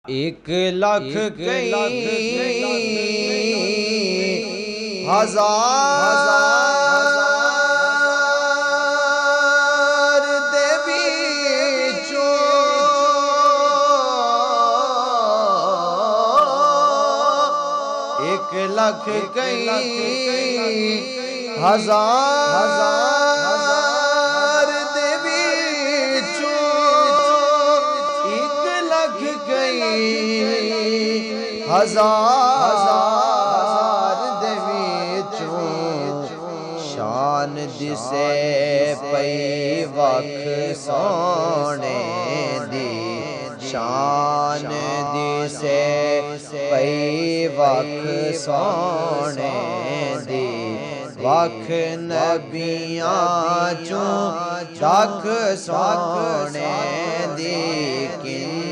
एक लाख कई हजार देवी चो एक लाख कई हजार देवी चो एक लाख कई हजार देवी चो शान दिसे पई वख सोने दी शान दिसे पई वख सोने दी वख नबियां चो दख सोने दी किन